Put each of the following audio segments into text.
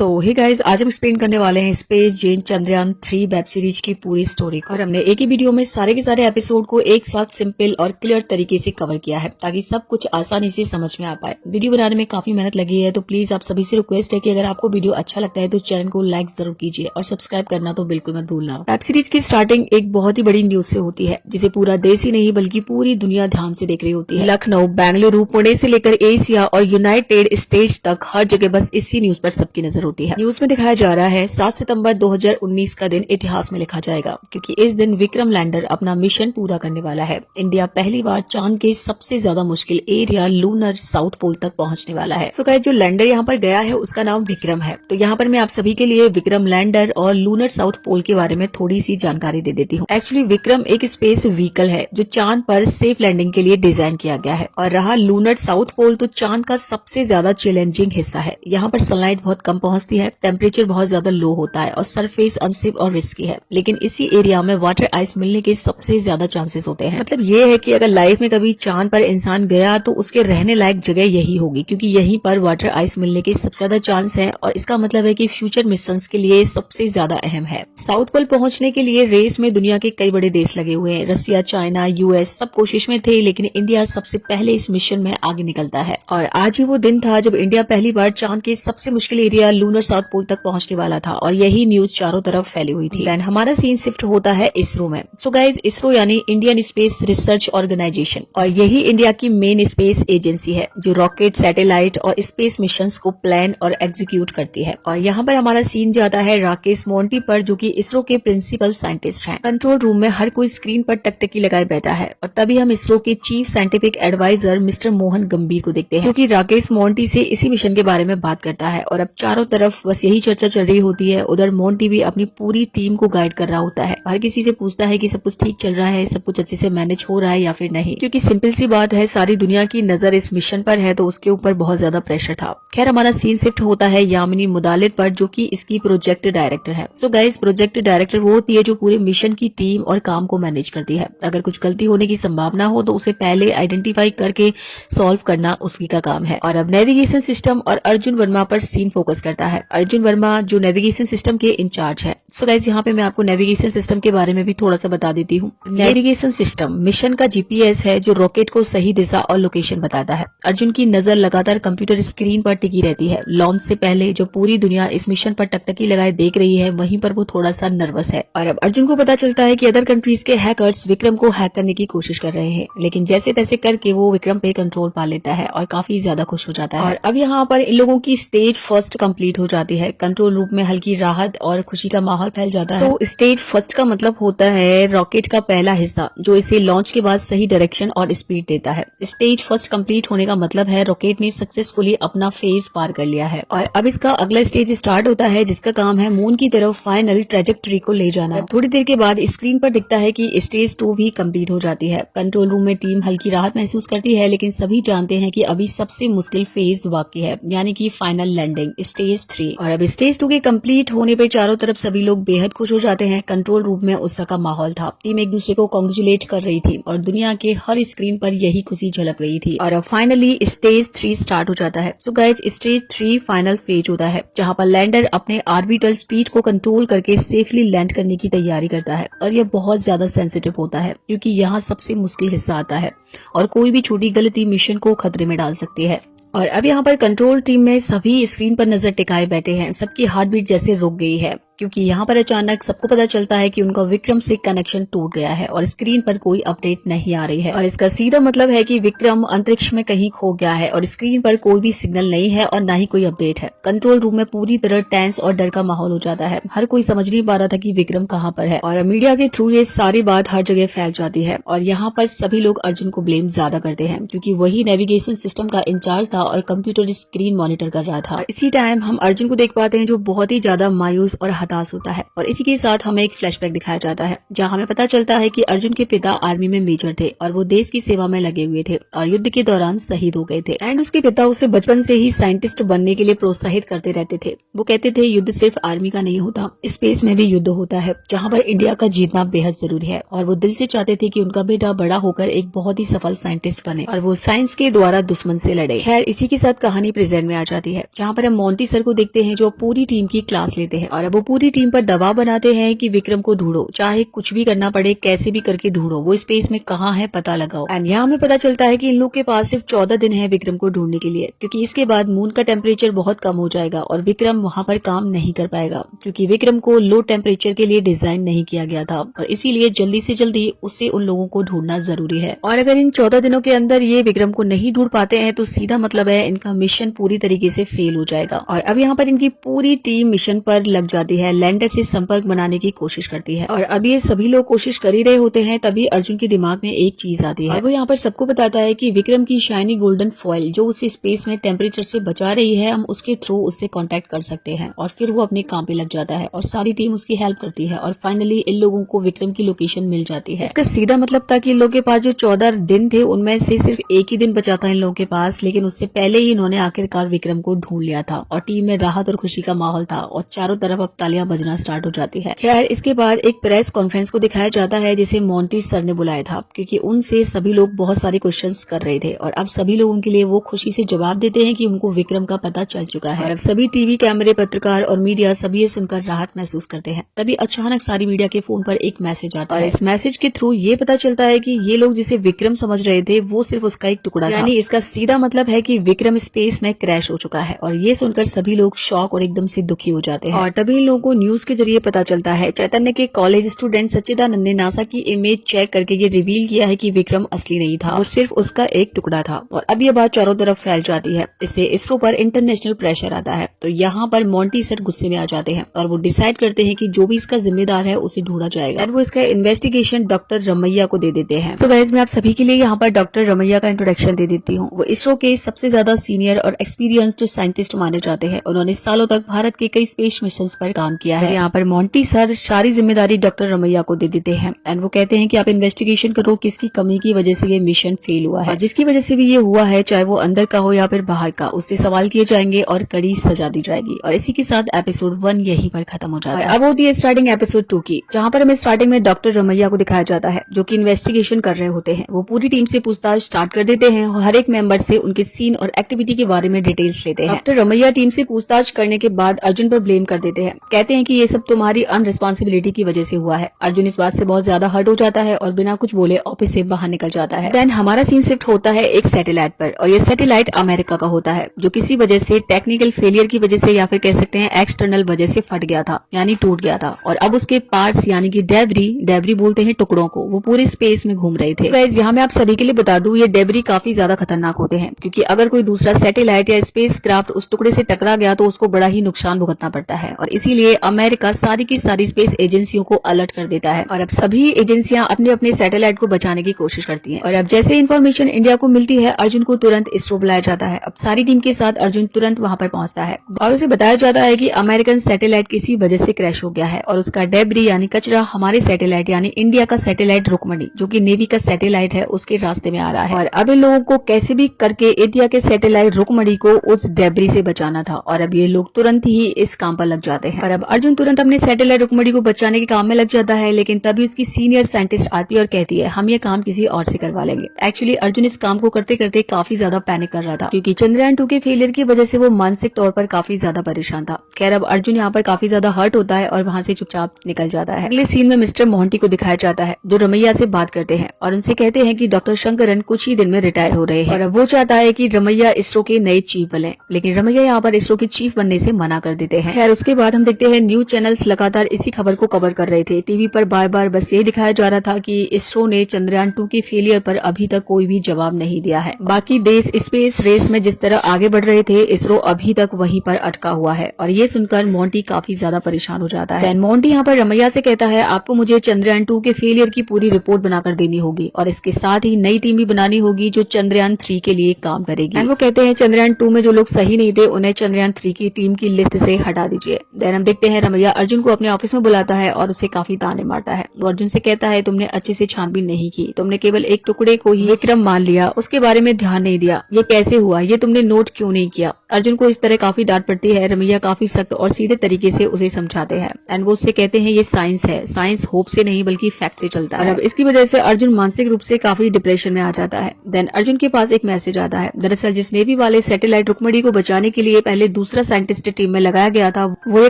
सो hey guys, आज हम explain करने वाले हैं स्पेस जेन चंद्रयान 3 वेब सीरीज की पूरी स्टोरी को। और हमने एक ही वीडियो में सारे के सारे एपिसोड को एक साथ सिंपल और क्लियर तरीके से कवर किया है ताकि सब कुछ आसानी से समझ में आ पाए। वीडियो बनाने में काफी मेहनत लगी है, तो प्लीज आप सभी से रिक्वेस्ट है कि अगर आपको वीडियो अच्छा लगता है तो चैनल को लाइक जरूर कीजिए और सब्सक्राइब करना तो बिल्कुल मत भूलना। वेब सीरीज की स्टार्टिंग एक बहुत ही बड़ी न्यूज से होती है जिसे पूरा देश ही नहीं बल्कि पूरी दुनिया ध्यान से देख रही होती है। लखनऊ, बेंगलुरु, पुणे से लेकर एशिया और यूनाइटेड स्टेट्स तक हर जगह बस इसी न्यूज पर सबकी नजर होती है। न्यूज में दिखाया जा रहा है 7 सितंबर 2019 का दिन इतिहास में लिखा जाएगा क्योंकि इस दिन विक्रम लैंडर अपना मिशन पूरा करने वाला है। इंडिया पहली बार चांद के सबसे ज्यादा मुश्किल एरिया लूनर साउथ पोल तक पहुंचने वाला है। सो गाइस, जो लैंडर यहाँ पर गया है उसका नाम विक्रम है। तो यहाँ पर मैं आप सभी के लिए विक्रम लैंडर और लूनर साउथ पोल के बारे में थोड़ी सी जानकारी दे देती हूँ। एक्चुअली विक्रम एक स्पेस व्हीकल है जो चांद पर सेफ लैंडिंग के लिए डिजाइन किया गया है। और रहा लूनर साउथ पोल, तो चांद का सबसे ज्यादा चैलेंजिंग हिस्सा है। यहाँ पर सनलाइट बहुत कम पहुंचती है, टेम्परेचर बहुत ज्यादा लो होता है और सरफेस अनसेफ और रिस्की है। लेकिन इसी एरिया में वाटर आइस मिलने के सबसे ज्यादा चांसेस होते हैं। मतलब ये है कि अगर लाइफ में कभी चांद पर इंसान गया तो उसके रहने लायक जगह यही होगी क्योंकि यहीं पर वाटर आइस मिलने के सबसे ज्यादा चांस है। और इसका मतलब है कि फ्यूचर मिशन के लिए सबसे ज्यादा अहम है। साउथ पोल पहुंचने के लिए रेस में दुनिया के कई बड़े देश लगे हुए हैं। रसिया, चाइना, यूएस सब कोशिश में थे, लेकिन इंडिया सबसे पहले इस मिशन में आगे निकलता है। और आज ही वो दिन था जब इंडिया पहली बार चांद के सबसे मुश्किल एरिया लूनर साउथ पोल तक पहुंचने वाला था और यही न्यूज चारों तरफ फैली हुई थी। देन हमारा सीन शिफ्ट होता है इसरो में। सो गाइज, इसरो यानी इंडियन स्पेस रिसर्च ऑर्गेनाइजेशन, और यही इंडिया की मेन स्पेस एजेंसी है जो रॉकेट, सैटेलाइट और स्पेस मिशंस को प्लान और एग्जीक्यूट करती है। और यहाँ पर हमारा सीन जाता है राकेश मोंटी पर, जो कि इसरो के प्रिंसिपल साइंटिस्ट हैं। कंट्रोल रूम में हर कोई स्क्रीन पर टकटकी लगाए बैठा है और तभी हम इसरो के chief scientific adviser mister Mohan Gambhir को देखते हैं, जो कि राकेश मोंटी से इसी मिशन के बारे में बात करता है। और अब चारों तरफ बस यही चर्चा चल रही होती है। उधर मोंटी भी अपनी पूरी टीम को गाइड कर रहा होता है। हर किसी से पूछता है कि सब कुछ ठीक चल रहा है, सब कुछ अच्छे से मैनेज हो रहा है या फिर नहीं, क्योंकि सिंपल सी बात है, सारी दुनिया की नजर इस मिशन पर है तो उसके ऊपर बहुत ज्यादा प्रेशर था। खैर, हमारा सीन शिफ्ट होता है यामिनी मुदालिद पर, जो कि इसकी प्रोजेक्ट डायरेक्टर है। सो गाइस, प्रोजेक्ट डायरेक्टर वो होती है जो पूरे मिशन की टीम और काम को मैनेज करती है। अगर कुछ गलती होने की संभावना हो तो उसे पहले आइडेंटिफाई करके सॉल्व करना उसकी का काम है। और अब नेविगेशन सिस्टम और अर्जुन वर्मा पर सीन फोकस करता है। अर्जुन वर्मा जो नेविगेशन सिस्टम के इंचार्ज है। सो गाइस, यहाँ पे मैं आपको नेविगेशन सिस्टम के बारे में भी थोड़ा सा बता देती हूँ। नेविगेशन सिस्टम मिशन का जीपीएस है जो रॉकेट को सही दिशा और लोकेशन बताता है। अर्जुन की नजर लगातार कंप्यूटर स्क्रीन पर टिकी रहती है। लॉन्च से पहले जो पूरी दुनिया इस मिशन पर टकटकी लगाए देख रही है, वहीं पर वो थोड़ा सा नर्वस है। और अब अर्जुन को पता चलता है कि अदर कंट्रीज के हैकर्स विक्रम को हैक करने की कोशिश कर रहे हैं, लेकिन जैसे तैसे करके वो विक्रम पे कंट्रोल पा लेता है और काफी ज्यादा खुश हो जाता है। और अब यहाँ पर इन लोगों की स्टेज फर्स्ट कंप्लीट हो जाती है। कंट्रोल रूम में हल्की राहत और खुशी का माहौल फैल जाता है। तो स्टेज फर्स्ट का मतलब होता है रॉकेट का पहला हिस्सा जो इसे लॉन्च के बाद सही डायरेक्शन और स्पीड देता है। स्टेज फर्स्ट कंप्लीट होने का मतलब है रॉकेट ने सक्सेसफुली अपना फेज पार कर लिया है और अब इसका अगला स्टेज स्टार्ट होता है जिसका काम है मून की तरफ फाइनल ट्रेजेक्टरी को ले जाना। थोड़ी देर के बाद स्क्रीन पर दिखता है कि स्टेज 2 भी कंप्लीट हो जाती है। कंट्रोल रूम में टीम हल्की राहत महसूस करती है, लेकिन सभी जानते हैं कि अभी सबसे मुश्किल फेज बाकी है, यानी कि फाइनल लैंडिंग स्टेज 3। और अब स्टेज 2 के कंप्लीट होने पे चारों तरफ सभी लोग बेहद खुश हो जाते हैं। कंट्रोल रूम में उत्साह का माहौल था। टीम एक दूसरे को कांग्रेचुलेट कर रही थी और दुनिया के हर स्क्रीन पर यही खुशी झलक रही थी। और अब फाइनली स्टेज 3 स्टार्ट हो जाता है। So guys, stage 3 final phase होता है जहाँ पर लैंडर अपने ऑर्बिटल स्पीड को कंट्रोल करके सेफली लैंड करने की तैयारी करता है। और यह बहुत ज्यादा सेंसिटिव होता है क्योंकि यहाँ सबसे मुश्किल हिस्सा आता है और कोई भी छोटी गलती मिशन को खतरे में डाल सकती है। और अब यहाँ पर कंट्रोल टीम में सभी स्क्रीन पर नजर टिकाए बैठे हैं। सबकी हार्ट बीट जैसे रुक गई है क्योंकि यहाँ पर अचानक सबको पता चलता है कि उनका विक्रम से कनेक्शन टूट गया है और स्क्रीन पर कोई अपडेट नहीं आ रही है। और इसका सीधा मतलब है कि विक्रम अंतरिक्ष में कहीं खो गया है और स्क्रीन पर कोई भी सिग्नल नहीं है और न ही कोई अपडेट है। कंट्रोल रूम में पूरी तरह टेंस और डर का माहौल हो जाता है। हर कोई समझ नहीं पा रहा था कि विक्रम कहाँ पर है। और मीडिया के थ्रू ये सारी बात हर जगह फैल जाती है और यहाँ पर सभी लोग अर्जुन को ब्लेम ज्यादा करते हैं क्योंकि वही नेविगेशन सिस्टम का इंचार्ज था और कंप्यूटर स्क्रीन मॉनिटर कर रहा था। इसी टाइम हम अर्जुन को देख पाते हैं जो बहुत ही ज्यादा मायूस और हताश होता है और इसी के साथ हमें एक फ्लैशबैक दिखाया जाता है जहाँ हमें पता चलता है कि अर्जुन के पिता आर्मी में मेजर थे और वो देश की सेवा में लगे हुए थे और युद्ध के दौरान शहीद हो गए थे। एंड उसके पिता उसे बचपन से ही साइंटिस्ट बनने के लिए प्रोत्साहित करते रहते थे। वो कहते थे युद्ध सिर्फ आर्मी का नहीं होता, स्पेस में भी युद्ध होता है जहाँ पर इंडिया का जीतना बेहद जरूरी है। और वो दिल से चाहते थे कि उनका बेटा बड़ा होकर एक बहुत ही सफल साइंटिस्ट बने और वो साइंस के द्वारा दुश्मन से लड़े। खैर इसी के साथ कहानी प्रेजेंट में आ जाती है जहाँ पर हम मोंटी सर को देखते हैं जो पूरी टीम की क्लास लेते हैं और अब वो पूरी टीम पर दबाव बनाते हैं कि विक्रम को ढूंढो, चाहे कुछ भी करना पड़े, कैसे भी करके ढूंढो, वो स्पेस में कहाँ है पता लगाओ। एंड यहाँ हमें पता चलता है कि इन लोग के पास सिर्फ 14 दिन है विक्रम को ढूंढने के लिए, क्योंकि इसके बाद मून का टेम्परेचर बहुत कम हो जाएगा और विक्रम वहाँ पर काम नहीं कर पाएगा, क्योंकि विक्रम को लो टेम्परेचर के लिए डिजाइन नहीं किया गया था और इसीलिए जल्दी से जल्दी उससे उन लोगों को ढूंढना जरूरी है। और अगर इन 14 दिनों के अंदर ये विक्रम को नहीं ढूंढ पाते हैं तो सीधा मतलब है इनका मिशन पूरी तरीके से फेल हो जाएगा। और अब यहाँ पर इनकी पूरी टीम मिशन पर लग जाती है, लैंडर से संपर्क बनाने की कोशिश करती है और अब ये सभी लोग कोशिश कर ही रहे होते हैं तभी अर्जुन के दिमाग में एक चीज आती है। वो यहाँ पर सबको बताता है कि विक्रम की शाइनी गोल्डन फॉइल जो उसे स्पेस में टेम्परेचर से बचा रही है, हम उसके थ्रू उससे कांटेक्ट कर सकते हैं। और फिर वो अपने काम पे लग जाता है और सारी टीम उसकी हेल्प करती है और फाइनली इन लोगों को विक्रम की लोकेशन मिल जाती है। इसका सीधा मतलब था कि इन लोगों के पास जो 14 दिन थे उनमें से सिर्फ एक ही दिन बचा था इन लोगों के पास, लेकिन उससे पहले ही इन्होंने आखिरकार विक्रम को ढूंढ लिया था और टीम में राहत और खुशी का माहौल था और चारों तरफ अब तालियां बजना स्टार्ट हो जाती है। खैर इसके बाद एक प्रेस कॉन्फ्रेंस को दिखाया जाता है जिसे मोंटी सर ने बुलाया था, क्योंकि उनसे सभी लोग बहुत सारे क्वेश्चंस कर रहे थे और अब सभी लोगों के लिए वो खुशी से जवाब देते हैं कि उनको विक्रम का पता चल चुका है। और अब सभी टीवी कैमरे, पत्रकार और मीडिया सभी ये सुनकर राहत महसूस करते हैं। तभी अचानक सारी मीडिया के फोन पर एक मैसेज आता है और इस मैसेज के थ्रू ये पता चलता है कि ये लोग जिसे विक्रम समझ रहे थे वो सिर्फ उसका एक टुकड़ा था। यानी इसका सीधा मतलब है कि विक्रम स्पेस में क्रैश हो चुका है और ये सुनकर सभी लोग शॉक और एकदम से दुखी हो जाते हैं। और तभी इन लोगों को न्यूज के जरिए पता चलता है, चैतन्य के कॉलेज स्टूडेंट सच्चिदानंद ने नासा की इमेज चेक करके ये रिवील किया है कि विक्रम असली नहीं था, वो सिर्फ उसका एक टुकड़ा था। और अब ये बात चारों तरफ फैल जाती है, इससे इसरो पर इंटरनेशनल प्रेशर आता है। तो यहाँ पर मोंटी सर गुस्से में आ जाते हैं और वो डिसाइड करते हैं कि जो भी इसका जिम्मेदार है उसे ढूंढा जाएगा और वो इसका इन्वेस्टिगेशन डॉक्टर रमैया को दे देते हैं। तो गाइस मैं आप सभी के लिए यहाँ पर डॉक्टर रमैया का इंट्रोडक्शन दे देती हूँ। वो इसरो के सबसे ज्यादा सीनियर और एक्सपीरियंस्ड साइंटिस्ट माने जाते हैं। उन्होंने सालों तक भारत के कई स्पेस मिशन पर काम किया है। यहाँ पर मोंटी सर सारी जिम्मेदारी डॉक्टर रमैया को दे देते हैं एंड वो कहते हैं कि आप इन्वेस्टिगेशन करो किसकी कमी की वजह से ये मिशन फेल हुआ है, जिसकी वजह से भी ये हुआ है, चाहे वो अंदर का हो या फिर बाहर का, उससे सवाल किए जाएंगे और कड़ी सजा दी जाएगी। और इसी के साथ एपिसोड 1 यहीं पर खत्म हो जाता है। अब होती है स्टार्टिंग एपिसोड 2 की, जहाँ पर हमें स्टार्टिंग में डॉक्टर रमैया को दिखाया जाता है जो कि इन्वेस्टिगेशन कर रहे होते हैं। वो पूरी टीम से पूछताछ स्टार्ट कर देते हैं और हर एक मेंबर से उनके सीन और एक्टिविटी के बारे में डिटेल्स लेते हैं। डॉक्टर रमैया टीम से पूछताछ करने के बाद अर्जुन पर ब्लेम कर देते हैं, कहते हैं कि ये सब तुम्हारी अनरिस्पॉन्सिबिलिटी की वजह से हुआ है। अर्जुन इस बात से बहुत ज्यादा हर्ट हो जाता है और बिना कुछ बोले ऑफिस से बाहर निकल जाता है। देन हमारा सीन शिफ्ट होता है एक सैटेलाइट पर और ये सैटेलाइट अमेरिका का होता है जो किसी वजह से टेक्निकल फेलियर की वजह से या फिर कह सकते हैं एक्सटर्नल वजह से फट गया था, यानी टूट गया था। और अब उसके पार्ट्स यानी कि डेब्री बोलते हैं टुकड़ों को, वो पूरे स्पेस में घूम रहे थे। गाइस यहाँ मैं आप सभी के लिए बता दूं ये डेब्री काफी ज्यादा खतरनाक होते हैं, क्योंकि अगर कोई दूसरा सैटेलाइट या स्पेस क्राफ्ट उस टुकड़े से टकरा गया तो उसको बड़ा ही नुकसान भुगतना पड़ता है। और इसीलिए अमेरिका सारी की सारी स्पेस एजेंसियों को अलर्ट कर देता है और अब सभी एजेंसियां अपने अपने सैटेलाइट को बचाने की कोशिश करती हैं। और अब जैसे इन्फॉर्मेशन इंडिया को मिलती है अर्जुन को तुरंत इसरो बुलाया जाता है। अब सारी टीम के साथ अर्जुन तुरंत वहां पर पहुंचता है और उसे बताया जाता है कि अमेरिकन सैटेलाइट किसी वजह से क्रैश हो गया है और उसका डेब्री यानी कचरा हमारे सैटेलाइट यानी इंडिया का सैटेलाइट रुकमणी जो कि नेवी का सैटेलाइट है उसके रास्ते में आ रहा है। और अब इन लोगों को कैसे भी करके इंडिया के सैटेलाइट रुकमणी को उस डेब्री से बचाना था और अब ये लोग तुरंत ही इस काम पर लग जाते हैं। और अब अर्जुन तुरंत अपने सैटेलाइट रुकमणी को बचाने के काम में लग जाता है, लेकिन तभी उसकी सीनियर साइंटिस्ट आती है और कहती है हम ये काम किसी और से करवा लेंगे। एक्चुअली अर्जुन इस काम को करते करते काफी ज्यादा पैनिक कर रहा था, क्योंकि चंद्रयान 2 के फेलियर की वजह से वो मानसिक तौर पर काफी ज्यादा परेशान था। खैर अब अर्जुन यहाँ पर काफी ज्यादा हर्ट होता है और वहाँ से चुपचाप निकल जाता है। अगले सीन में मिस्टर मोंटी को दिखाया जाता है जो रमैया से बात करते हैं और उनसे कहते हैं कि डॉक्टर शंकरन कुछ ही दिन में रिटायर हो रहे हैं और अब वो चाहता है कि रमैया इसरो के नए चीफ बने, लेकिन रमैया यहाँ पर इसरो के चीफ बनने से मना कर देते हैं। खैर उसके बाद हम देखते हैं न्यूज चैनल्स लगातार इसी खबर को कवर कर रहे थे। टीवी पर बार बार बस यही दिखाया जा रहा था कि इसरो ने चंद्रयान 2 के फेलियर पर अभी तक कोई भी जवाब नहीं दिया है। बाकी देश स्पेस रेस में जिस तरह आगे बढ़ रहे थे इसरो अभी तक वहीं पर अटका हुआ है और ये सुनकर मोंटी काफी ज्यादा परेशान हो जाता है। मोंटी यहाँ पर रमैया से कहता है आपको मुझे चंद्रयान 2 के फेलियर की पूरी रिपोर्ट बनाकर देनी होगी और इसके साथ ही नई टीम भी बनानी होगी जो चंद्रयान 3 के लिए काम करेगी। वो कहते हैं चंद्रयान 2 में जो लोग सही नहीं थे उन्हें चंद्रयान 3 की टीम की लिस्ट से हटा दीजिए। देन हम देखते हैं रमैया अर्जुन को अपने ऑफिस में बुलाता है और उसे काफी ताने मारता है। वो अर्जुन से कहता है तुमने अच्छे से छानबीन नहीं की, तुमने केवल एक टुकड़े को ही विक्रम मान लिया, उसके बारे में ध्यान नहीं दिया। ये कैसे हुआ, ये तुमने नोट क्यों नहीं किया। अर्जुन को इस तरह काफी डांट पड़ती है। रमैया काफी सख्त और सीधे तरीके से उसे समझाते हैं एंड वो उससे कहते हैं ये साइंस है, साइंस होप से नहीं बल्कि फैक्ट से चलता है। अब इसकी वजह से अर्जुन मानसिक रूप से काफी डिप्रेशन में आ जाता है। देन अर्जुन के पास एक मैसेज आता है। दरअसल जिस नेवी वाले सैटेलाइट रुक्मणी को बचाने के लिए पहले दूसरा साइंटिस्ट टीम में लगाया गया था, वो ये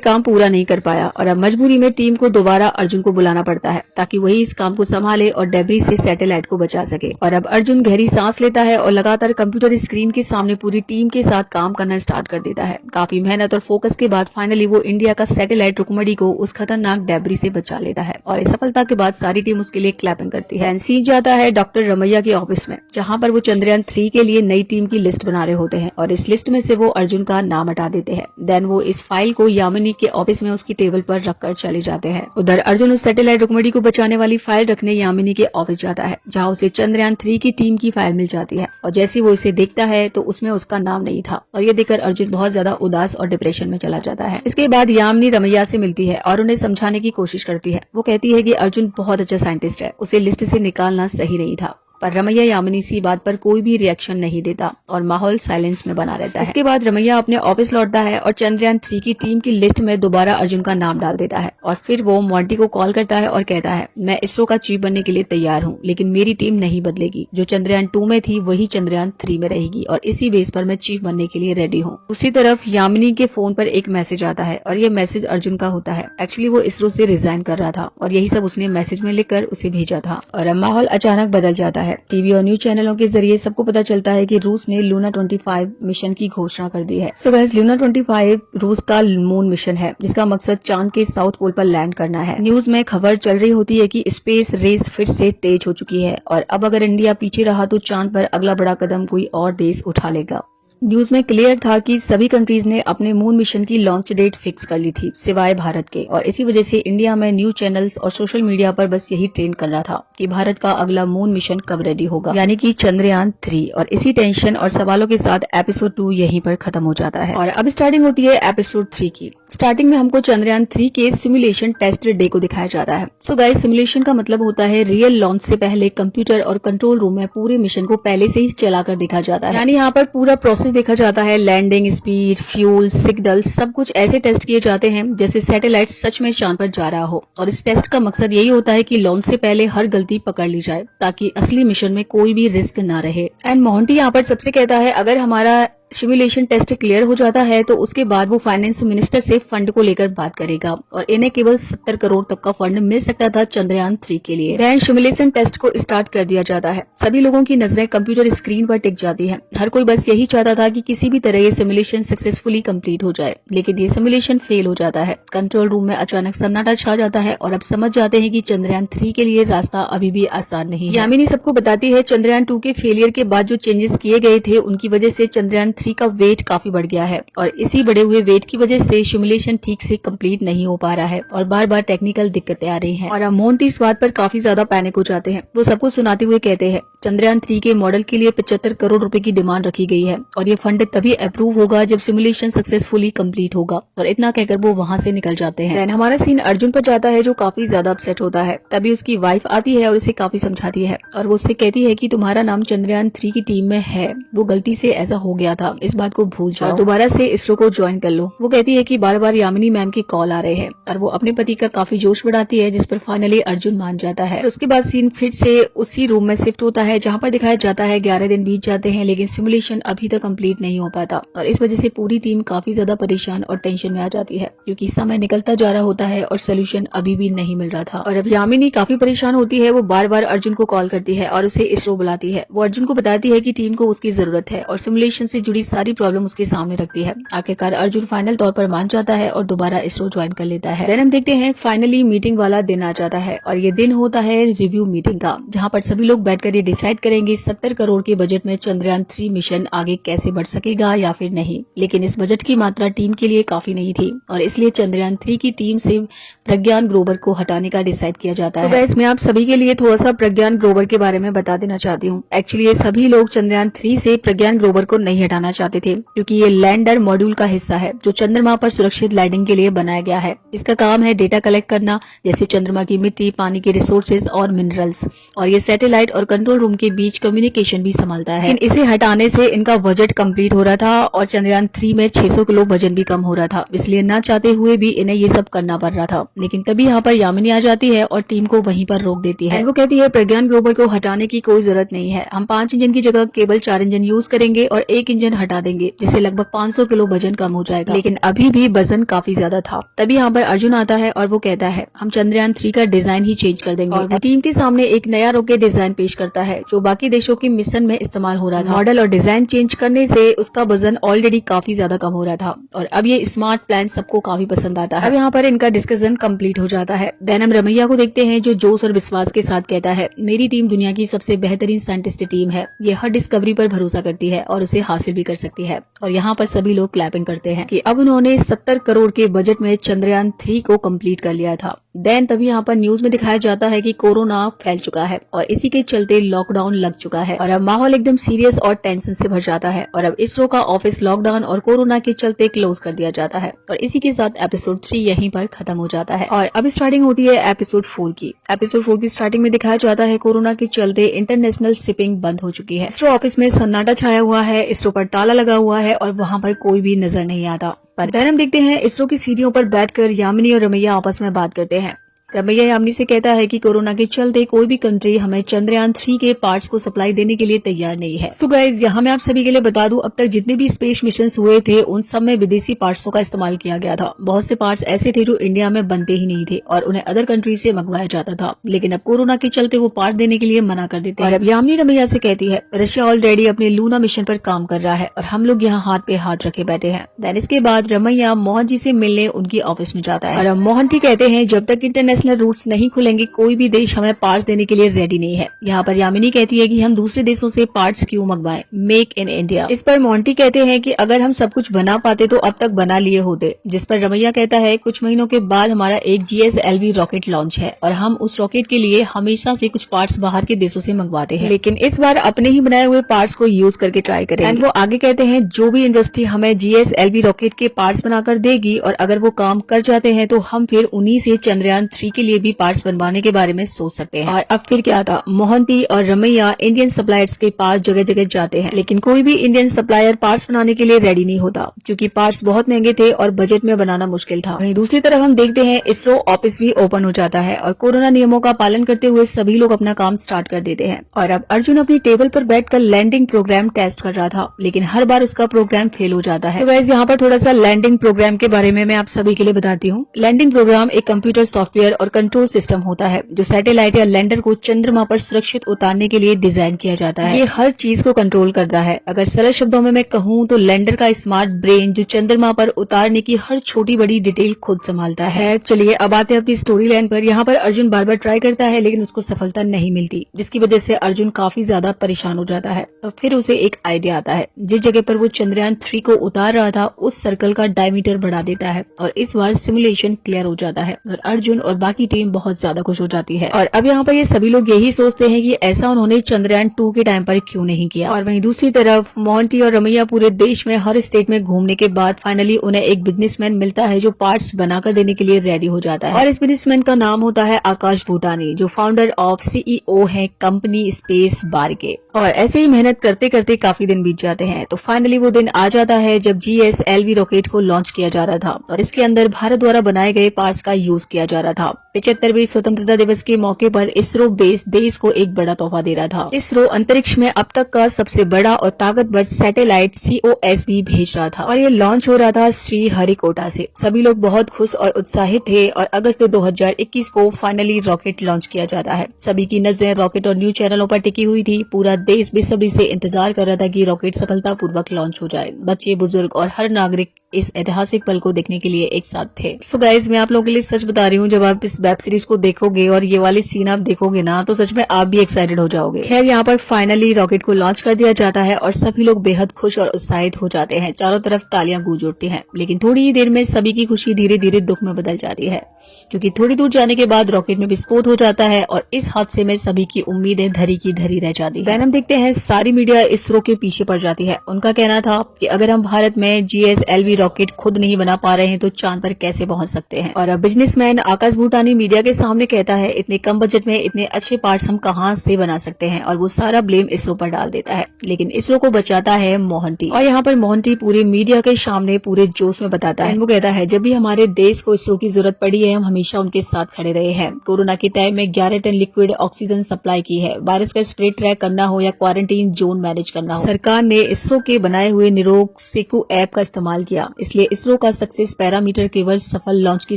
काम पूरा नहीं कर पाया और अब मजबूरी में टीम को दोबारा अर्जुन को बुलाना पड़ता है ताकि वही इस काम को संभाले और डेब्री से सैटेलाइट को बचा सके। और अब अर्जुन गहरी सांस लेता है और लगातार कंप्यूटर स्क्रीन के सामने पूरी टीम के साथ काम करना स्टार्ट कर देता है। काफी मेहनत और फोकस के बाद फाइनली वो इंडिया का सैटेलाइट रुक्मणी को उस खतरनाक डेब्री से बचा लेता है और इस सफलता के बाद सारी टीम उसके लिए क्लैपिंग करती है। सीन जाता है डॉक्टर रमैया के ऑफिस में, जहाँ पर वो चंद्रयान 3 के लिए नई टीम की लिस्ट बना रहे होते हैं और इस लिस्ट में से वो अर्जुन का नाम हटा देते हैं। देन वो इस फाइल को यामिनी के ऑफिस में उसकी टेबल पर रखकर चले जाते हैं। उधर अर्जुन उस सैटेलाइट रुक्मणी को बचाने वाली फाइल रखने यामिनी के ऑफिस जाता है, जहाँ उसे चंद्रयान 3 की टीम की फाइल मिल जाती है और जैसे वो इसे देखता है तो उसमें उसका नाम नहीं था और ये देखकर अर्जुन बहुत ज्यादा उदास और डिप्रेशन में चला जाता है। इसके बाद यामिनी रमैया से मिलती है और उन्हें समझाने की कोशिश करती है। वो कहती है कि अर्जुन बहुत अच्छा साइंटिस्ट है, उसे लिस्ट से निकालना सही नहीं था, पर रमैया यामिनी सी बात पर कोई भी रिएक्शन नहीं देता और माहौल साइलेंस में बना रहता है। इसके बाद रमैया अपने ऑफिस लौटता है और चंद्रयान 3 की टीम की लिस्ट में दोबारा अर्जुन का नाम डाल देता है और फिर वो मॉन्टी को कॉल करता है और कहता है मैं इसरो का चीफ बनने के लिए तैयार हूँ, लेकिन मेरी टीम नहीं बदलेगी। जो चंद्रयान 2 में थी वही चंद्रयान 3 में रहेगी और इसी बेस पर मैं चीफ बनने के लिए रेडी हूँ। दूसरी तरफ यामिनी के फोन पर एक मैसेज आता है और ये मैसेज अर्जुन का होता है। एक्चुअली वो इसरो से रिजाइन कर रहा था और यही सब उसने मैसेज में लिखकर उसे भेजा था और अब माहौल अचानक बदल जाता है। टीवी और न्यूज चैनलों के जरिए सबको पता चलता है कि रूस ने लूना 25 मिशन की घोषणा कर दी है। सो गाइस, लूना 25 रूस का मून मिशन है जिसका मकसद चांद के साउथ पोल पर लैंड करना है। न्यूज में खबर चल रही होती है कि स्पेस रेस फिर से तेज हो चुकी है और अब अगर इंडिया पीछे रहा तो चांद पर अगला बड़ा कदम कोई और देश उठा लेगा। न्यूज में क्लियर था कि सभी कंट्रीज ने अपने मून मिशन की लॉन्च डेट फिक्स कर ली थी सिवाय भारत के और इसी वजह से इंडिया में न्यूज चैनल्स और सोशल मीडिया पर बस यही ट्रेंड कर रहा था कि भारत का अगला मून मिशन कब रेडी होगा, यानी कि चंद्रयान 3। और इसी टेंशन और सवालों के साथ एपिसोड 2 यहीं पर खत्म हो जाता है और अब स्टार्टिंग होती है एपिसोड 3 की। स्टार्टिंग में हमको चंद्रयान 3 के सिमुलेशन टेस्ट डे को दिखाया जाता है। सो गाइस, सिमुलेशन का मतलब होता है रियल लॉन्च से पहले कंप्यूटर और कंट्रोल रूम में पूरे मिशन को पहले से ही चलाकर देखा जाता है, यानी यहाँ पर पूरा प्रोसेस देखा जाता है। लैंडिंग, स्पीड, फ्यूल, सिग्नल सब कुछ ऐसे टेस्ट किए जाते हैं जैसे सैटेलाइट सच में चांद पर जा रहा हो और इस टेस्ट का मकसद यही होता है कि लॉन्च से पहले हर गलती पकड़ ली जाए ताकि असली मिशन में कोई भी रिस्क ना रहे। एंड मोंटी यहाँ पर सबसे कहता है अगर हमारा सिमुलेशन टेस्ट क्लियर हो जाता है तो उसके बाद वो फाइनेंस मिनिस्टर से फंड को लेकर बात करेगा और इन्हें केवल 70 करोड़ तक का फंड मिल सकता था चंद्रयान 3 के लिए। देन सिमुलेशन टेस्ट को स्टार्ट कर दिया जाता है। सभी लोगों की नजरें कंप्यूटर स्क्रीन पर टिक जाती है। हर कोई बस यही चाहता था कि किसी भी तरह ये सिमुलेशन सक्सेसफुली कंप्लीट हो जाए, लेकिन ये सिमुलेशन फेल हो जाता है। कंट्रोल रूम में अचानक सन्नाटा छा जाता है और अब समझ जाते हैं कि चंद्रयान 3 के लिए रास्ता अभी भी आसान नहीं है। यामिनी सबको बताती है चंद्रयान 2 के फेलियर के बाद जो चेंजेस किए गए थे उनकी वजह से चंद्रयान 3 का वेट काफी बढ़ गया है और इसी बढ़े हुए वेट की वजह से सिमुलेशन ठीक से कंप्लीट नहीं हो पा रहा है और बार बार टेक्निकल दिक्कतें आ रही हैं। और अब मोंटी इस बात पर काफी ज्यादा पैनिक हो जाते हैं। वो सबको सुनाते हुए कहते हैं चंद्रयान 3 के मॉडल के लिए 75 करोड़ रुपए की डिमांड रखी गई है और ये फंड तभी अप्रूव होगा जब सिमुलेशन सक्सेसफुली कंप्लीट होगा। और इतना कहकर वो वहाँ से निकल जाते हैं। हमारा सीन अर्जुन पर जाता है जो काफी ज्यादा अपसेट होता है। तभी उसकी वाइफ आती है और उसे काफी समझाती है और वो उससे कहती है कि तुम्हारा नाम चंद्रयान 3 की टीम में है, वो गलती से ऐसा हो गया था, इस बात को भूल जाओ, दोबारा से इसरो को ज्वाइन कर लो। वो कहती है कि बार बार यामिनी मैम की कॉल आ रहे हैं और वो अपने पति का काफी जोश बढ़ाती है जिस पर फाइनली अर्जुन मान जाता है। उसके बाद सीन फिर से उसी रूम में शिफ्ट होता है जहाँ पर दिखाया जाता है 11 दिन बीत जाते हैं लेकिन सिमुलेशन अभी तक कंप्लीट नहीं हो पाता और इस वजह से पूरी टीम काफी ज्यादा परेशान और टेंशन में आ जाती है क्योंकि समय निकलता जा रहा होता है और सोल्यूशन अभी भी नहीं मिल रहा था। और अब यामिनी काफी परेशान होती है। वो बार बार अर्जुन को कॉल करती है और उसे इसरो बुलाती है। वो अर्जुन को बताती है कि टीम को उसकी जरूरत है और सिमुलेशन से जुड़ी सारी प्रॉब्लम उसके सामने रखती है। आखिरकार अर्जुन फाइनल तौर पर मान जाता है और दोबारा इसरो ज्वाइन कर लेता है। देन हम देखते हैं फाइनली मीटिंग वाला दिन आ जाता है और ये दिन होता है रिव्यू मीटिंग का, जहाँ पर सभी लोग बैठकर ये डिसाइड करेंगे 70 करोड़ के बजट में चंद्रयान 3 मिशन आगे कैसे बढ़ सकेगा या फिर नहीं। लेकिन इस बजट की मात्रा टीम के लिए काफी नहीं थी और इसलिए चंद्रयान 3 की टीम से प्रज्ञान ग्रोवर को हटाने का डिसाइड किया जाता है। तो गाइस, मैं आप सभी के लिए थोड़ा सा प्रज्ञान ग्रोवर के बारे में बता देना चाहती हूँ। एक्चुअली ये सभी लोग चंद्रयान 3 से प्रज्ञान ग्रोवर को नहीं हटाना हटाना चाहते थे क्योंकि ये लैंडर मॉड्यूल का हिस्सा है जो चंद्रमा पर सुरक्षित लैंडिंग के लिए बनाया गया है। इसका काम है डेटा कलेक्ट करना, जैसे चंद्रमा की मिट्टी, पानी के रिसोर्सेज और मिनरल्स, और ये सैटेलाइट और कंट्रोल रूम के बीच कम्युनिकेशन भी संभालता है। लेकिन इसे हटाने से इनका बजट कंप्लीट हो रहा था और चंद्रयान 3 में 600 किलो वजन भी कम हो रहा था, इसलिए न चाहते हुए भी इन्हें ये सब करना पड़ रहा था। लेकिन तभी यहाँ पर यामिनी आ जाती है और टीम को वहीं पर रोक देती है। वो कहती है प्रज्ञान ग्रोवर को हटाने की कोई जरूरत नहीं है, हम 5 इंजन की जगह केवल 4 इंजन यूज करेंगे और 1 इंजन हटा देंगे, जिससे लगभग 500 किलो वजन कम हो जाएगा। लेकिन अभी भी वजन काफी ज्यादा था। तभी यहाँ पर अर्जुन आता है और वो कहता है हम चंद्रयान 3 का डिजाइन ही चेंज कर देंगे। और वो टीम के सामने एक नया रॉकेट डिजाइन पेश करता है जो बाकी देशों के मिशन में इस्तेमाल हो रहा था। मॉडल और डिजाइन चेंज करने से उसका वजन ऑलरेडी काफी ज्यादा कम हो रहा था और अब ये स्मार्ट प्लान सबको काफी पसंद आता है। अब यहाँ पर इनका डिस्कशन कंप्लीट हो जाता है। देन हम रमैया को देखते हैं जो जोश और विश्वास के साथ कहता है मेरी टीम दुनिया की सबसे बेहतरीन साइंटिस्ट टीम है, ये हर डिस्कवरी पर भरोसा करती है और उसे हासिल भी कर सकती है। और यहाँ पर सभी लोग क्लैपिंग करते हैं कि अब उन्होंने 70 करोड़ के बजट में चंद्रयान 3 को कंप्लीट कर लिया था। देन तभी यहाँ पर न्यूज में दिखाया जाता है कि कोरोना फैल चुका है और इसी के चलते लॉकडाउन लग चुका है और अब माहौल एकदम सीरियस और टेंशन से भर जाता है और अब इसरो का ऑफिस लॉकडाउन और कोरोना के चलते क्लोज कर दिया जाता है और इसी के साथ एपिसोड 3 यहीं पर खत्म हो जाता है। और अब स्टार्टिंग होती है एपिसोड 4 की। एपिसोड 4 की स्टार्टिंग में दिखाया जाता है कोरोना के चलते इंटरनेशनल शिपिंग बंद हो चुकी है। इसरो ऑफिस में सन्नाटा छाया हुआ है, इसरो पर ताला लगा हुआ है और वहाँ पर कोई भी नजर नहीं आता। पर देन हम देखते हैं इसरो की सीढ़ियों पर बैठकर यामिनी और रमैया आपस में बात करते हैं। रमैया यामिनी से कहता है कि कोरोना के चलते कोई भी कंट्री हमें चंद्रयान 3 के पार्ट्स को सप्लाई देने के लिए तैयार नहीं है। सो गाइस, यहाँ मैं आप सभी के लिए बता दूं, अब तक जितने भी स्पेस मिशन हुए थे उन सब में विदेशी पार्ट्सों का इस्तेमाल किया गया था। बहुत से पार्ट्स ऐसे थे जो इंडिया में बनते ही नहीं थे और उन्हें अदर कंट्री से मंगवाया जाता था, लेकिन अब कोरोना के चलते वो पार्ट देने के लिए मना कर देते हैं। और अब यामिनी रमैया से कहती है रशिया ऑलरेडी अपने लूना मिशन पर काम कर रहा है और हम लोग यहाँ हाथ पे हाथ रखे बैठे हैं। देन इसके बाद रमैया मोहन जी से मिलने उनकी ऑफिस में जाता है और अब मोहन जी कहते हैं जब तक इंटरनेशनल रूट्स नहीं खुलेंगे कोई भी देश हमें पार्ट देने के लिए रेडी नहीं है। यहाँ पर यामिनी कहती है कि हम दूसरे देशों से पार्ट्स क्यों मंगवाएं, मेक इन इंडिया। इस पर मोंटी कहते हैं कि अगर हम सब कुछ बना पाते तो अब तक बना लिए होते। जिस पर रमैया कहता है कुछ महीनों के बाद हमारा एक GSLV रॉकेट लॉन्च है और हम उस रॉकेट के लिए हमेशा से कुछ पार्ट्स बाहर के देशों से मंगवाते हैं, लेकिन इस बार अपने ही बनाए हुए पार्ट्स को यूज करके ट्राई करेंगे। एंड वो आगे कहते हैं जो भी इंडस्ट्री हमें GSLV रॉकेट के पार्ट्स बनाकर देगी और अगर वो काम कर जाते हैं तो हम फिर उन्हीं से चंद्रयान 3 के लिए भी पार्ट्स बनवाने के बारे में सोच सकते हैं। और अब फिर क्या था, मोहंती और रमैया इंडियन सप्लायर्स के पास जगह जगह जाते हैं, लेकिन कोई भी इंडियन सप्लायर पार्ट्स बनाने के लिए रेडी नहीं होता क्योंकि पार्ट्स बहुत महंगे थे और बजट में बनाना मुश्किल था। वहीं दूसरी तरफ हम देखते हैं इसरो ऑफिस भी ओपन हो जाता है और कोरोना नियमों का पालन करते हुए सभी लोग अपना काम स्टार्ट कर देते हैं। और अब अर्जुन अपनी टेबल पर बैठकर लैंडिंग प्रोग्राम टेस्ट कर रहा था, लेकिन हर बार उसका प्रोग्राम फेल हो जाता है। तो गाइस, यहाँ पर थोड़ा सा लैंडिंग प्रोग्राम के बारे में मैं आप सभी के लिए बताती हूँ। लैंडिंग प्रोग्राम एक कंप्यूटर सॉफ्टवेयर और कंट्रोल सिस्टम होता है जो सैटेलाइट या लैंडर को चंद्रमा पर सुरक्षित उतारने के लिए डिजाइन किया जाता है। ये हर चीज को कंट्रोल करता है। अगर सरल शब्दों में मैं कहूँ तो लैंडर का स्मार्ट ब्रेन जो चंद्रमा पर उतारने की हर छोटी बड़ी डिटेल खुद संभालता है। चलिए अब आते हैं अपनी स्टोरी लाइन पर। यहाँ पर अर्जुन बार बार ट्राई करता है लेकिन उसको सफलता नहीं मिलती, जिसकी वजह से अर्जुन काफी ज्यादा परेशान हो जाता है। तो फिर उसे एक आइडिया आता है। जिस जगह पर वो चंद्रयान 3 को उतार रहा था उस सर्कल का डायमीटर बढ़ा देता है और इस बार सिमुलेशन क्लियर हो जाता है और अर्जुन और बाकी टीम बहुत ज्यादा खुश हो जाती है। और अब यहाँ पर ये सभी लोग यही सोचते हैं कि ऐसा उन्होंने चंद्रयान 2 के टाइम पर क्यों नहीं किया। और वहीं दूसरी तरफ मोंटी और रमैया पूरे देश में हर स्टेट में घूमने के बाद फाइनली उन्हें एक बिजनेसमैन मिलता है जो पार्ट्स बनाकर देने के लिए रेडी हो जाता है। और इस बिजनेसमैन का नाम होता है आकाश भूटानी, जो फाउंडर ऑफ CEO है कंपनी स्पेस बार के। और ऐसे ही मेहनत करते करते काफी दिन बीत जाते हैं तो फाइनली वो दिन आ जाता है जब GSLV रॉकेट को लॉन्च किया जा रहा था और इसके अंदर भारत द्वारा बनाए गए पार्ट्स का यूज किया जा रहा था। 75वें स्वतंत्रता दिवस के मौके पर इसरो बेस देश को एक बड़ा तोहफा दे रहा था। इसरो अंतरिक्ष में अब तक का सबसे बड़ा और ताकतवर सैटेलाइट COS भी भेज रहा था और ये लॉन्च हो रहा था श्रीहरिकोटा से। सभी लोग बहुत खुश और उत्साहित थे और अगस्त 2021 को फाइनली रॉकेट लॉन्च किया जाता है। सभी की नजरें रॉकेट और न्यूज चैनलों पर टिकी हुई थी। पूरा देश बेसब्री से इंतजार कर रहा था कि रॉकेट सफलतापूर्वक लॉन्च हो जाए। बच्चे, बुजुर्ग और हर नागरिक इस ऐतिहासिक पल को देखने के लिए एक साथ थे। सो गाइज, मैं आप लोगों के लिए सच बता रही हूँ, जब आप इस वेब सीरीज को देखोगे और ये वाली सीन आप देखोगे ना, तो सच में आप भी एक्साइटेड हो जाओगे। खैर, यहाँ पर फाइनली रॉकेट को लॉन्च कर दिया जाता है और सभी लोग बेहद खुश और उत्साहित हो जाते हैं। चारों तरफ तालियां गूंज उठती हैं, लेकिन थोड़ी ही देर में सभी की खुशी धीरे धीरे दुख में बदल जाती है, क्योंकि थोड़ी दूर जाने के बाद रॉकेट में विस्फोट हो जाता है और इस हादसे में सभी की उम्मीदें धरी की धरी रह जाती है। हम देखते हैं सारी मीडिया इसरो के पीछे पड़ जाती है। उनका कहना था कि अगर हम भारत में GSLV रॉकेट खुद नहीं बना पा रहे हैं तो चांद पर कैसे पहुंच सकते हैं। और अब बिजनेसमैन आकाश भूटानी मीडिया के सामने कहता है, इतने कम बजट में इतने अच्छे पार्ट्स हम कहां से बना सकते हैं, और वो सारा ब्लेम इसरो पर डाल देता है। लेकिन इसरो को बचाता है मोहंती, और यहाँ पर मोहंती पूरे मीडिया के सामने पूरे जोश में बताता है। वो कहता है, जब भी हमारे देश को इसरो की जरूरत पड़ी है, हम हमेशा उनके साथ खड़े रहे हैं। कोरोना के टाइम में 11 टन लिक्विड ऑक्सीजन सप्लाई की है। वायरस का स्प्रेड ट्रैक करना हो या क्वारंटीन जोन मैनेज करना हो, सरकार ने इसरो के बनाए हुए निरोग सेकु ऐप का इस्तेमाल किया। इसलिए इसरो का सक्सेस पैरामीटर केवल सफल लॉन्च की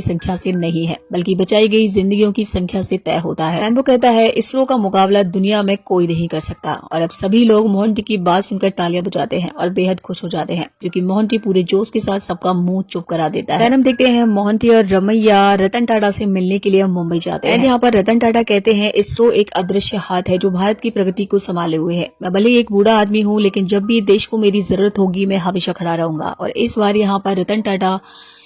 संख्या से नहीं है, बल्कि बचाई गई जिंदगियों की संख्या से तय होता है। वो कहता है, इसरो का मुकाबला दुनिया में कोई नहीं कर सकता। और अब सभी लोग मोहंती की बात सुनकर तालियां बजाते हैं और बेहद खुश हो जाते हैं, क्योंकि मोहंती पूरे जोश के साथ सबका मुंह चुप करा देता है। हम देखते हैं मोहंती और रमैया रतन टाटा से मिलने के लिए मुंबई जाते हैं। यहाँ पर रतन टाटा कहते हैं, इसरो एक अदृश्य हाथ है जो भारत की प्रगति को संभाले हुए है। मैं भले एक बूढ़ा आदमी हूँ, लेकिन जब भी देश को मेरी जरूरत होगी मैं हमेशा खड़ा रहूंगा। और इस बार यहाँ पर रतन टाटा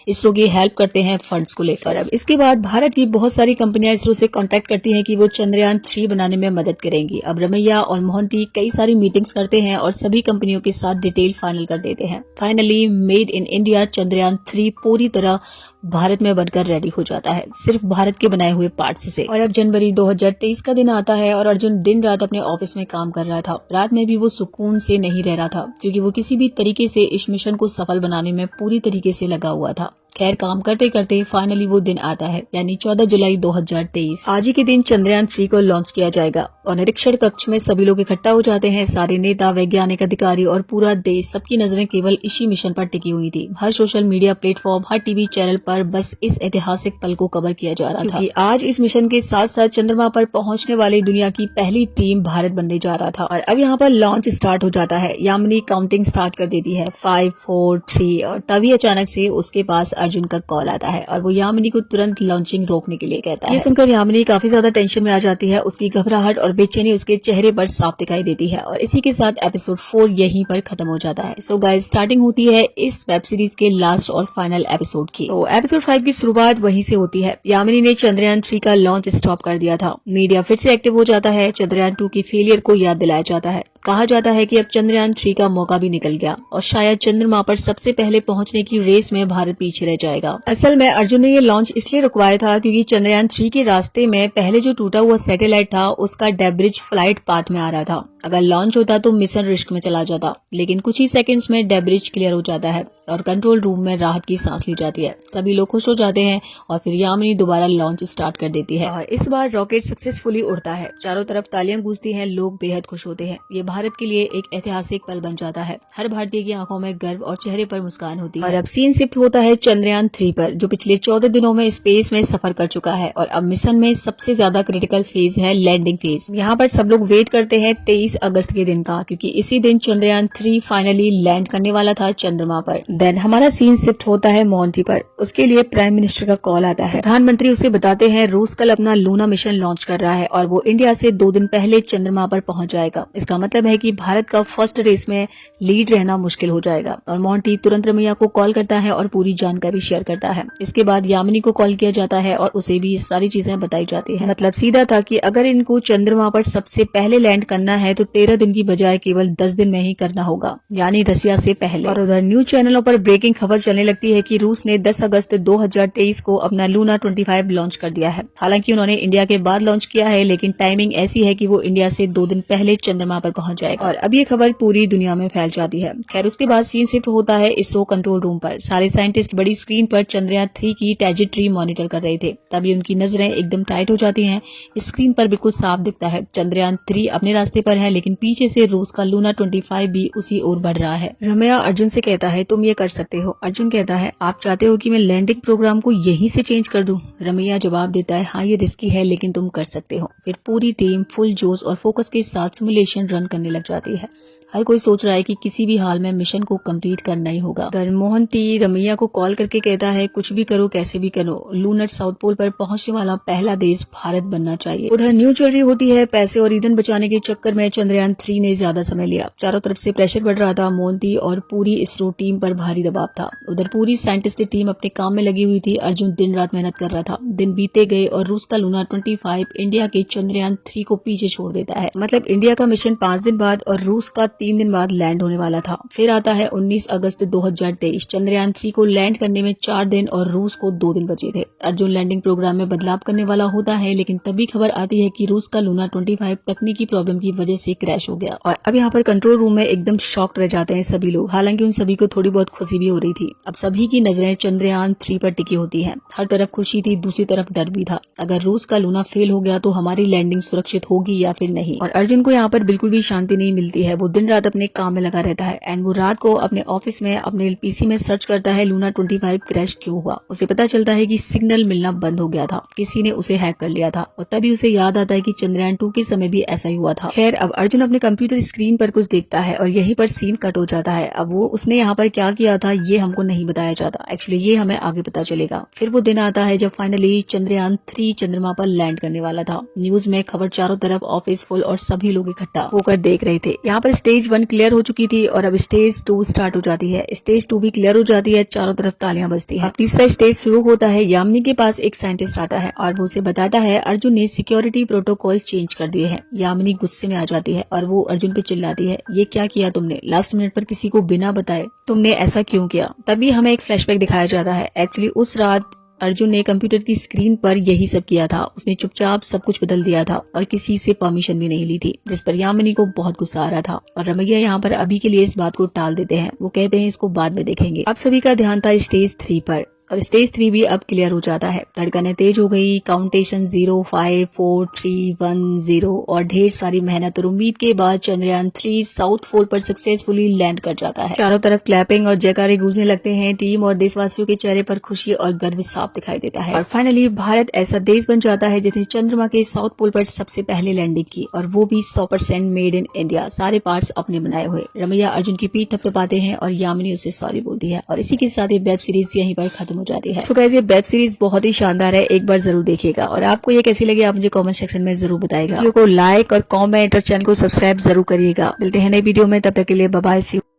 इसरो की हेल्प करते हैं फंड्स को लेकर। अब इसके बाद भारत की बहुत सारी कंपनियां इसरो से कांटेक्ट करती हैं कि वो चंद्रयान 3 बनाने में मदद करेंगी। अब रमैया और मोहंती कई सारी मीटिंग्स करते हैं और सभी कंपनियों के साथ डिटेल फाइनल कर देते हैं। Finally made in India Chandrayaan 3 पूरी तरह भारत में बनकर रेडी हो जाता है, सिर्फ भारत के बनाए हुए पार्ट्स से। और अब जनवरी 2023 का दिन आता है और अर्जुन दिन रात अपने ऑफिस में काम कर रहा था। रात में भी वो सुकून से नहीं रह रहा था, क्योंकि वो किसी भी तरीके से इस मिशन को सफल बनाने में पूरी तरीके से लगा हुआ था। खैर, काम करते करते फाइनली वो दिन आता है, यानी 14 जुलाई 2023। आज ही के दिन चंद्रयान 3 को लॉन्च किया जाएगा और निरीक्षण कक्ष में सभी लोग इकट्ठा हो जाते हैं। सारे नेता, वैज्ञानिक अधिकारी और पूरा देश, सबकी नजरें केवल इसी मिशन पर टिकी हुई थी। हर सोशल मीडिया प्लेटफॉर्म, हर टीवी चैनल पर बस इस ऐतिहासिक पल को कवर किया जा रहा था, क्योंकि आज इस मिशन के साथ साथ चंद्रमा पर पहुंचने वाली दुनिया की पहली टीम भारत बनने जा रहा था। और अब यहाँ पर लॉन्च स्टार्ट हो जाता है। यामिनी काउंटिंग स्टार्ट कर देती है, 5, 4, 3, और तभी अचानक से उसके पास अर्जुन का कॉल आता है और वो यामिनी को तुरंत लॉन्चिंग रोकने के लिए कहता है। ये सुनकर यामिनी काफी ज्यादा टेंशन में आ जाती है। उसकी घबराहट और बेचैनी उसके चेहरे पर साफ दिखाई देती है। और इसी के साथ एपिसोड 4 यहीं पर खत्म हो जाता है। सो गाइस, स्टार्टिंग होती है इस वेब सीरीज के लास्ट और फाइनल एपिसोड की। तो एपिसोड 5 की शुरुआत वहीं से होती है। यामिनी ने चंद्रयान 3 का लॉन्च स्टॉप कर दिया था। मीडिया फिर से एक्टिव हो जाता है। चंद्रयान 2 की फेलियर को याद दिलाया जाता है। कहा जाता है कि अब चंद्रयान 3 का मौका भी निकल गया और शायद चंद्रमा पर सबसे पहले पहुंचने की रेस में भारत पीछे रह जाएगा। असल में अर्जुन ने ये लॉन्च इसलिए रुकवाया था क्योंकि चंद्रयान 3 के रास्ते में पहले जो टूटा हुआ सैटेलाइट था उसका डेब्रिज फ्लाइट पाथ में आ रहा था। अगर लॉन्च होता तो मिशन रिस्क में चला जाता, लेकिन कुछ ही सेकंड्स में डेब्रिज क्लियर हो जाता है और कंट्रोल रूम में राहत की सांस ली जाती है। सभी लोग खुश हो जाते हैं और फिर यामिनी दोबारा लॉन्च स्टार्ट कर देती है और इस बार रॉकेट सक्सेसफुली उड़ता है। चारों तरफ तालियां गूंजती हैं, लोग बेहद खुश होते हैं। ये भारत के लिए एक ऐतिहासिक पल बन जाता है। हर भारतीय की आंखों में गर्व और चेहरे पर मुस्कान होती है। और अब सीन शिफ्ट होता है चंद्रयान 3 पर, जो पिछले 14 दिनों में स्पेस में सफर कर चुका है और अब मिशन में सबसे ज्यादा क्रिटिकल फेज है लैंडिंग फेज। यहाँ पर सब लोग वेट करते हैं 23 अगस्त के दिन का, क्योंकि इसी दिन चंद्रयान 3 फाइनली लैंड करने वाला था चंद्रमा पर। देन हमारा सीन शिफ्ट होता है मोंटी पर। उसके लिए प्राइम मिनिस्टर का कॉल आता है। प्रधानमंत्री उसे बताते हैं रूस कल अपना लूना मिशन लॉन्च कर रहा है और वो इंडिया से 2 दिन पहले चंद्रमा पर पहुंच जाएगा। इसका मतलब है कि भारत का फर्स्ट रेस में लीड रहना मुश्किल हो जाएगा। और मोंटी तुरंत रमैया को कॉल करता है और पूरी जानकारी शेयर करता है। इसके बाद यामिनी को कॉल किया जाता है और उसे भी सारी चीजें बताई जाती है। मतलब सीधा था कि अगर इनको चंद्रमा पर सबसे पहले लैंड करना है तो 13 दिन की बजाय केवल 10 दिन में ही करना होगा, यानी रसिया से पहले। और उधर न्यूज चैनलों पर ब्रेकिंग खबर चलने लगती है कि रूस ने 10 अगस्त 2023 को अपना लूना 25 लॉन्च कर दिया है। हालांकि उन्होंने इंडिया के बाद लॉन्च किया है, लेकिन टाइमिंग ऐसी है कि वो इंडिया से 2 दिन पहले चंद्रमा पर पहुंच जाएगा। और अब ये खबर पूरी दुनिया में फैल जाती है। खैर, उसके बाद सीन शिफ्ट होता है इसरो कंट्रोल रूम पर। सारे साइंटिस्ट बड़ी स्क्रीन पर चंद्रयान 3 की ट्रैजेक्टरी मॉनिटर कर रहे थे। तभी उनकी नजरें एकदम टाइट हो जाती हैं। स्क्रीन पर बिल्कुल साफ दिखता है चंद्रयान 3 अपने रास्ते पर है, लेकिन पीछे से रूस का लूना 25 भी उसी ओर बढ़ रहा है। रमैया अर्जुन से कहता है तुम ये कर सकते हो। अर्जुन कहता है आप चाहते हो कि मैं लैंडिंग प्रोग्राम को यहीं से चेंज कर दूं? रमैया जवाब देता है हाँ, ये रिस्की है लेकिन तुम कर सकते हो। फिर पूरी टीम फुल जोश और फोकस के साथ सिमुलेशन रन करने लग जाती है। हर कोई सोच रहा है कि किसी भी हाल में मिशन को कंप्लीट करना ही होगा। उधर मोहन टी रमैया को कॉल करके कहता है कुछ भी करो कैसे भी करो, लूनर साउथ पोल पर पहुंचने वाला पहला देश भारत बनना चाहिए। उधर न्यूज चल रही होती है पैसे और ईंधन बचाने के चक्कर में चंद्रयान 3 ने ज्यादा समय लिया। चारों तरफ से प्रेशर बढ़ रहा था। मोहंती और पूरी इसरो टीम पर भारी दबाव था। उधर पूरी साइंटिस्ट टीम अपने काम में लगी हुई थी। अर्जुन दिन रात मेहनत कर रहा था। दिन बीते गए और रूस का लूना 25 इंडिया के चंद्रयान 3 को पीछे छोड़ देता है। मतलब इंडिया का मिशन 5 दिन बाद और रूस का 3 दिन बाद लैंड होने वाला था। फिर आता है 19 अगस्त 2023। चंद्रयान 3 को लैंड करने में 4 दिन और रूस को 2 दिन बचे थे। अर्जुन लैंडिंग प्रोग्राम में बदलाव करने वाला होता है, लेकिन तभी खबर आती है कि रूस का लूना 25 तकनीकी प्रॉब्लम की वजह से क्रैश हो गया। और अब यहाँ पर कंट्रोल रूम में एकदम शॉक्ड रह जाते हैं सभी लोग। हालांकि उन सभी को थोड़ी बहुत खुशी भी हो रही थी। अब सभी की नजरें चंद्रयान 3 पर टिकी होती हैं। हर तरफ खुशी थी, दूसरी तरफ डर भी था। अगर रूस का लूना फेल हो गया तो हमारी लैंडिंग सुरक्षित होगी या फिर नहीं। और अर्जुन को यहाँ पर बिल्कुल भी शांति नहीं मिलती है। वो दिन रात अपने काम में लगा रहता है एंड वो रात को अपने ऑफिस में अपने पीसी में सर्च करता है लूना 25 क्रैश क्यों हुआ। उसे पता चलता है कि सिग्नल मिलना बंद हो गया था, किसी ने उसे हैक कर लिया था। और तभी उसे याद आता है कि चंद्रयान 2 के समय भी ऐसा ही हुआ था। खैर अब अर्जुन अपने कंप्यूटर स्क्रीन पर कुछ देखता है और यहीं पर सीन कट हो जाता है। अब वो उसने यहाँ पर क्या किया था ये हमको नहीं बताया जाता। एक्चुअली ये हमें आगे पता चलेगा। फिर वो दिन आता है जब फाइनली चंद्रयान 3 चंद्रमा पर लैंड करने वाला था। न्यूज में खबर चारों तरफ, ऑफिस फुल और सभी लोग इकट्ठा होकर देख रहे थे। यहाँ पर स्टेज 1 क्लियर हो चुकी थी और अब स्टेज 2 स्टार्ट हो जाती है। स्टेज 2 भी क्लियर हो जाती है, चारों तरफ तालियां बजती है। अब तीसरा स्टेज शुरू होता है। यामिनी के पास एक साइंटिस्ट आता है और वो उसे बताता है अर्जुन ने सिक्योरिटी प्रोटोकॉल चेंज कर दिए हैं। यामिनी गुस्से में आ जाती है और वो अर्जुन पे चिल्लाती है ये क्या किया तुमने, लास्ट मिनट पर किसी को बिना बताए तुमने ऐसा क्यों किया। तभी हमें एक फ्लैशबैक दिखाया जाता है। एक्चुअली उस रात अर्जुन ने कंप्यूटर की स्क्रीन पर यही सब किया था। उसने चुपचाप सब कुछ बदल दिया था और किसी से परमिशन भी नहीं ली थी, जिस पर यामिनी को बहुत गुस्सा आ रहा था। और रमैया यहाँ पर अभी के लिए इस बात को टाल देते हैं। वो कहते हैं इसको बाद में देखेंगे। अब सभी का ध्यान था स्टेज 3 पर और स्टेज 3 भी अब क्लियर हो जाता है। धड़कनें तेज हो गई, काउंटेशन 0 5 4 3 1 0 और ढेर सारी मेहनत और उम्मीद के बाद चंद्रयान 3 साउथ पोल पर सक्सेसफुली लैंड कर जाता है। चारों तरफ क्लैपिंग और जयकारे गूंजने लगते हैं। टीम और देशवासियों के चेहरे पर खुशी और गर्व साफ दिखाई देता है। और फाइनली भारत ऐसा देश बन जाता है जिसने चंद्रमा के साउथ पोल पर सबसे पहले लैंडिंग की और वो भी 100% मेड इन इंडिया, सारे पार्ट्स अपने बनाए हुए। रमैया अर्जुन की पीठ थपथपाते हैं और यामिनी उसे सॉरी बोलती है और इसी के साथ ये वेब सीरीज यहीं पर खत्म हो जाती है। सो गाइस ये वेब सीरीज बहुत ही शानदार है, एक बार जरूर देखिएगा। और आपको ये कैसी लगी आप मुझे कमेंट सेक्शन में जरूर बताइएगा। वीडियो को लाइक और कमेंट और चैनल को सब्सक्राइब जरूर करिएगा। मिलते हैं नई वीडियो में, तब तक के लिए बाय बाय।